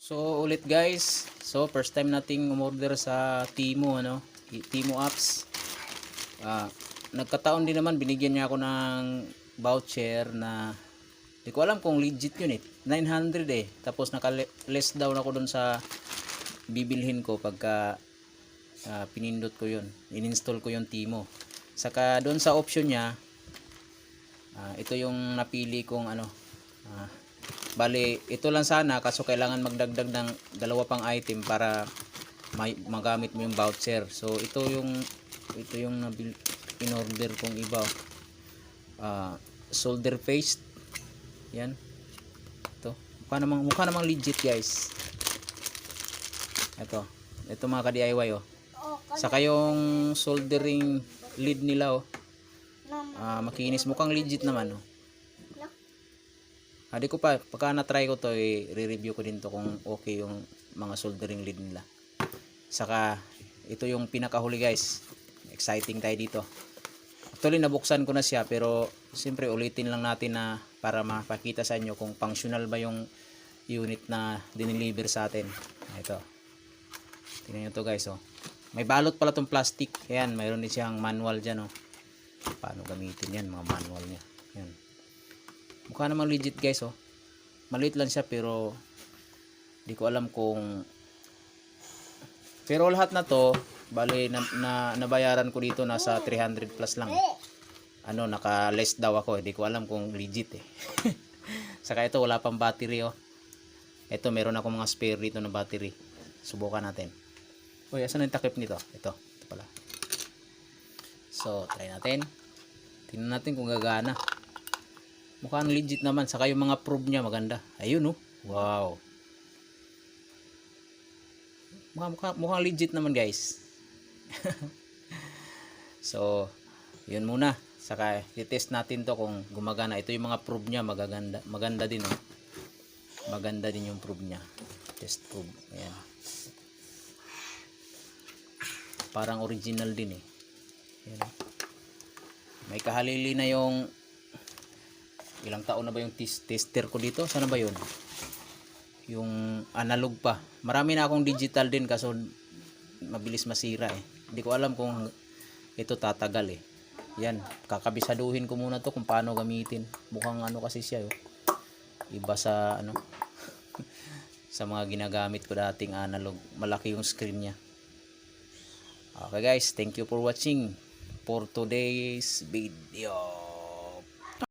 So ulit guys, so first time nating umorder sa Temu Temu apps. Nagkataon din naman binigyan niya ako ng voucher na di ko alam kung legit yun 900 tapos naka-less down ako dun sa bibilhin ko pagka pinindot ko yun. Ininstall ko yung Temu. Saka doon sa option niya, ito yung napili kong bali ito lang sana, kaso kailangan magdagdag ng dalawa pang item para magamit mo yung voucher. So ito yung in-order kong iba, solder paste. Yan, ito mukha namang legit guys. Ito mga ka-DIY saka yung soldering lead nila makinis, mukhang legit naman Hindi ko pa, pagka na-try ko to, i-review ko din to kung okay yung mga soldering lead nila. Saka, ito yung pinakahuli guys. Exciting tayo dito. Actually, nabuksan ko na siya, pero siyempre ulitin lang natin na para mapakita sa inyo kung functional ba yung unit na dineliver sa atin. Ito. Tingnan nyo to guys. May balot pala tong plastic. Ayan, mayroon din siyang manual dyan. Paano gamitin yan, mga manual niya. Ayan. Mukha namang legit guys maliit lang siya pero di ko alam kung, pero lahat na to bali nabayaran ko dito nasa 300 plus lang naka less daw ako di ko alam kung legit Saka ito wala pang battery ito meron ako mga spare dito na battery, subukan natin. Asan yung takip nito? Ito pala. So try natin, tingnan natin kung gagana. Mukhang legit naman. Saka yung mga probe niya maganda. Ayun wow. Mukhang legit naman guys. So yun muna. Saka i-test natin to kung gumagana. Ito yung mga probe niya magaganda. Maganda din Maganda din yung probe niya. Test probe. Ayan. Parang original din Ayan. May kahalili na yung ilang taon na ba yung tester ko dito? Sana ba yun? Yung analog pa. Marami na akong digital din kaso mabilis masira Hindi ko alam kung ito tatagal Yan, kakabisaduhin ko muna to kung paano gamitin. Mukhang kasi siya iba sa sa mga ginagamit ko dating analog. Malaki yung screen niya. Okay guys, thank you for watching for today's video.